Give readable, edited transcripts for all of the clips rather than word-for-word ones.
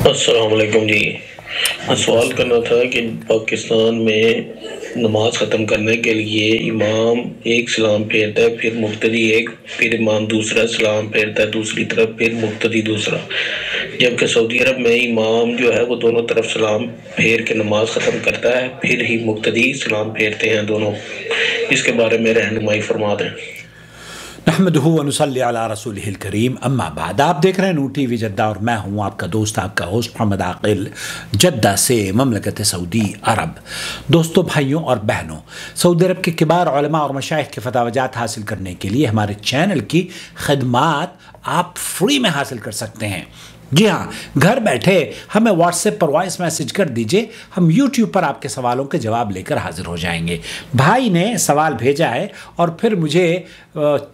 السلام علیکم جی، میں سوال کرنا تھا کہ پاکستان میں نماز ختم کرنے کے لیے امام ایک سلام پھیرتا ہے، پھر مقتدی ایک، پھر امام دوسرا سلام پھیرتا ہے دوسری طرف، پھر مقتدی دوسرا، جبکہ سعودی عرب میں امام جو ہے وہ دونوں طرف سلام پھیر کے نماز ختم کرتا ہے، پھر ہی مقتدی سلام پھیرتے ہیں دونوں۔ اس کے بارے میں رہنمائی فرما دیں۔ نحمدہ و نصلی علی رسولہ الکریم، اما بعد۔ آپ دیکھ رہے ہیں نور ٹی وی جدہ اور میں ہوں آپ کا دوست، آپ کا ہوسٹ محمد عاقل، جدہ سے، مملکت سعودی عرب۔ دوستو، بھائیوں اور بہنوں، سعودی عرب کے کبار علماء اور مشائخ کے فتاوی جات حاصل کرنے کے لیے ہمارے چینل کی خدمات آپ فری میں حاصل کر سکتے ہیں۔ جی ہاں، گھر بیٹھے ہمیں واٹس ایپ پر وائس میسج کر دیجئے، ہم یوٹیوب پر آپ کے سوالوں کے جواب لے کر حاضر ہو جائیں گے۔ بھائی نے سوال بھیجا ہے اور پھر مجھے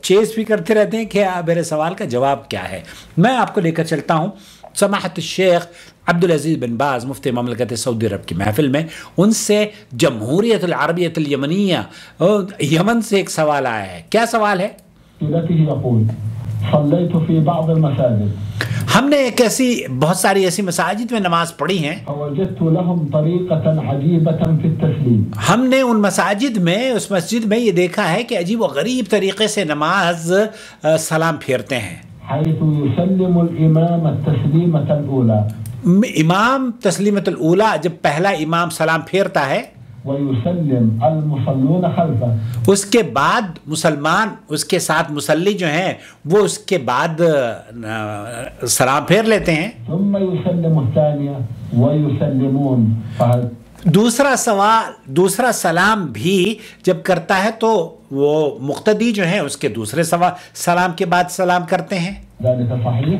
چیز بھی کرتے رہتے ہیں کہ میرے سوال کا جواب کیا ہے۔ میں آپ کو لے کر چلتا ہوں سماحت الشیخ عبدالعزیز بن باز مفتی مملکت سعودی عرب کی محفل میں۔ ان سے جمہوریت العربیۃ الیمنیہ یمن سے ایک سوال آیا ہے۔ کیا سوال ہے؟ صلیت فی بعض المساجد، ہم نے بہت ساری ایسی مساجد میں نماز پڑھی ہیں، فوجدت لهم طریقة عجیبة فی التسلیم، ہم نے ان مساجد میں، اس مسجد میں یہ دیکھا ہے کہ عجیب و غریب طریقے سے نماز سلام پھیرتے ہیں۔ حیث یسلم الامام التسلیمة الاولى، امام تسلیمۃ الاولیٰ، جب پہلا امام سلام پھیرتا ہے، ویسلم المصلون خلفه، اس کے بعد مسلمان، اس کے ساتھ مسلی جو ہیں وہ اس کے بعد سلام پھیر لیتے ہیں۔ ثم یسلم الثانیہ ویسلمون، دوسرا سلام بھی جب کرتا ہے تو وہ مقتدی جو ہیں اس کے دوسرے سلام کے بعد سلام کرتے ہیں۔ ذلك صحیح؟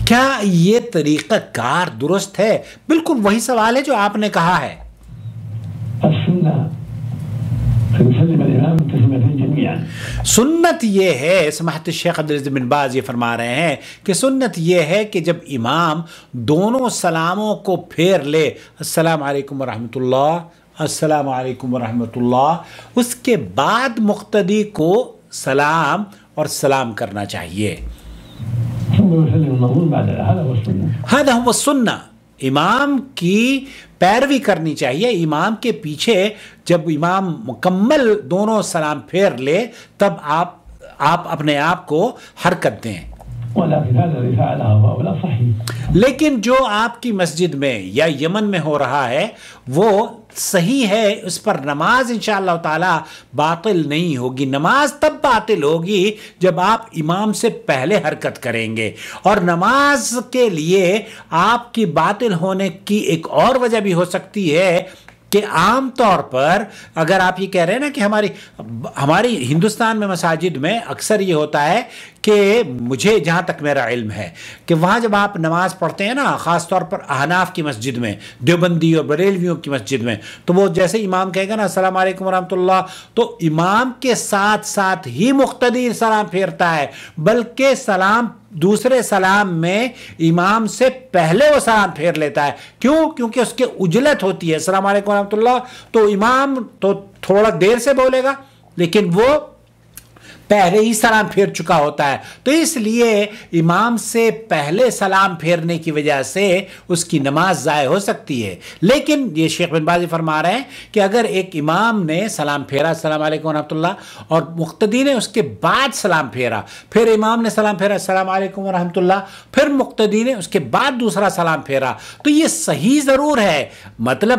کیا یہ طریقہ کار درست ہے؟ بالکل وہی سوال ہے جو آپ نے کہا ہے۔ سنت یہ ہے، سماحت الشیخ عبدالعزیز بن باز یہ فرما رہے ہیں کہ سنت یہ ہے کہ جب امام دونوں سلاموں کو پھیر لے، السلام علیکم ورحمۃ اللہ، السلام علیکم ورحمۃ اللہ، اس کے بعد مقتدی کو سلام اور سلام کرنا چاہیے۔ هذا هو السنہ، امام کی پیروی کرنی چاہیے۔ امام کے پیچھے جب امام مکمل دونوں سلام پھیر لے تب آپ اپنے آپ کو حرکت دیں۔ لیکن جو آپ کی مسجد میں یا یمن میں ہو رہا ہے وہ صحیح ہے، اس پر نماز انشاءاللہ تعالی باطل نہیں ہوگی۔ نماز تب باطل ہوگی جب آپ امام سے پہلے حرکت کریں گے، اور نماز کے لیے آپ کی باطل ہونے کی ایک اور وجہ بھی ہو سکتی ہے کہ عام طور پر اگر آپ یہ کہہ رہے ہیں نا کہ ہماری ہندوستان میں مساجد میں اکثر یہ ہوتا ہے کہ مجھے جہاں تک میرا علم ہے کہ وہاں جب آپ نماز پڑھتے ہیں نا، خاص طور پر احناف کی مسجد میں، دیوبندی اور بریلویوں کی مسجد میں، تو وہ جیسے امام کہے گا نا السلام علیکم ورحمۃ اللہ، تو امام کے ساتھ ساتھ ہی مقتدی سلام پھیرتا ہے، بلکہ دوسرے سلام میں امام سے پہلے وہ سلام پھیر لیتا ہے۔ کیوں؟ کیونکہ اس کے عجلت ہوتی ہے۔ السلام علیکم ورحمۃ اللہ تو امام تو تھوڑا دیر سے بولے گا، لیکن وہ پہلے ہی سلام پھیر چکا ہوتا ہے، تو اس لیے امام سے پہلے سلام پھیرنے کی وجہ سے اس کی نماز ضائع ہو سکتی ہے۔ لیکن یہ شیخ بن باز فرما رہے ہیں کہ اگر ایک امام نے سلام پھیرا السلام علیکم ورحمۃ اللہ اور مقتدی نے اس کے بعد سلام پھیرا، پھر امام نے سلام پھیرا السلام علیکم ورحمۃ اللہ، پھر مقتدی نے اس کے بعد دوسرا سلام پھیرا، تو یہ صحیح ضرور ہے، مطلب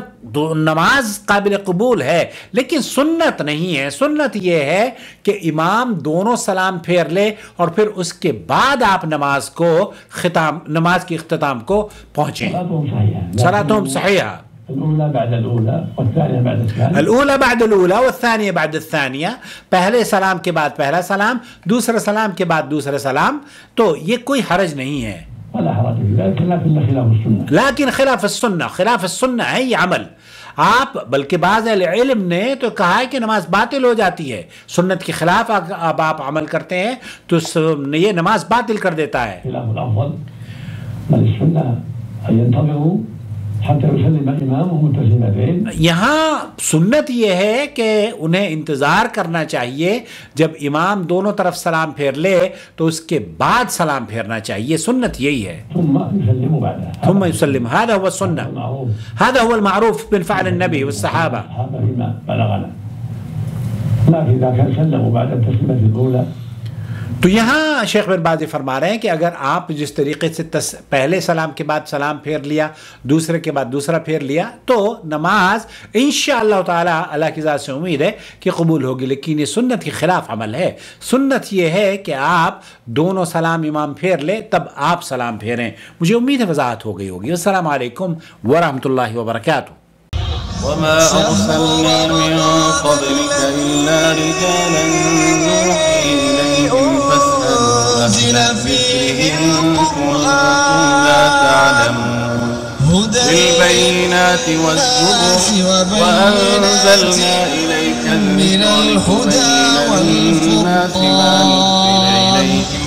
نماز قابل قبول ہے، لیکن سنت نہیں ہے۔ سنت یہ ہے کہ امام دونوں سلام پھیر لے اور پھر اس کے بعد آپ نماز کی اختتام کو پہنچیں۔ صلاتهم صحیحہ، الأولى بعد الأولى والثانية بعد الثانية، الأولى بعد الأولى والثانية بعد الثانية، پہلے سلام کے بعد پہلا سلام، دوسرے سلام کے بعد دوسرا سلام، تو یہ کوئی حرج نہیں ہے۔ ولا حرج في ذلك، لكن خلاف السنة، لیکن خلاف السنہ ہے یہ عمل۔ آپ بلکہ بعض اہل علم نے تو کہا ہے کہ نماز باطل ہو جاتی ہے، سنت کے خلاف اب آپ عمل کرتے ہیں تو یہ نماز باطل کر دیتا ہے۔ خلاف الأفضل بل السنة أن ينتظروا حتى يسلم إمامهم تسليمتين. یہاں سنت یہ ہے کہ انہیں انتظار کرنا چاہیے جب امام دونوں طرف سلام پھیر لے تو اس کے بعد سلام پھیرنا چاہیے، سنت یہی ہے. ثم يسلم بعدها. ثم يسلم، هذا هو السنة، هذا هو المعروف من فعل النبي والصحابة. هذا فيما بلغنا. لكن إذا كان سلموا بعد التسليمة الأولى. تو یہاں شیخ بن باز فرما رہے ہیں کہ اگر آپ جس طریقے سے پہلے سلام کے بعد سلام پھیر لیا، دوسرے کے بعد دوسرا پھیر لیا، تو نماز انشاءاللہ تعالی اللہ کی ذات سے امید ہے کہ قبول ہوگی. لیکن یہ سنت کے خلاف عمل ہے. سنت یہ ہے کہ آپ دونوں سلام امام پھیر لیں تب آپ سلام پھیریں. مجھے امید ہے وضاحت ہو گئی ہوگی. السلام علیکم ورحمۃ اللہ وبرکاتہ. وما أرسلنا من قبلك إلا رجالا نوحي إليهم فاسألوا أهل الذكر إن كنتم لا تعلمون بالبينات والزبر وأنزلنا إليك الذكر لتبين للناس ما نزل إليهم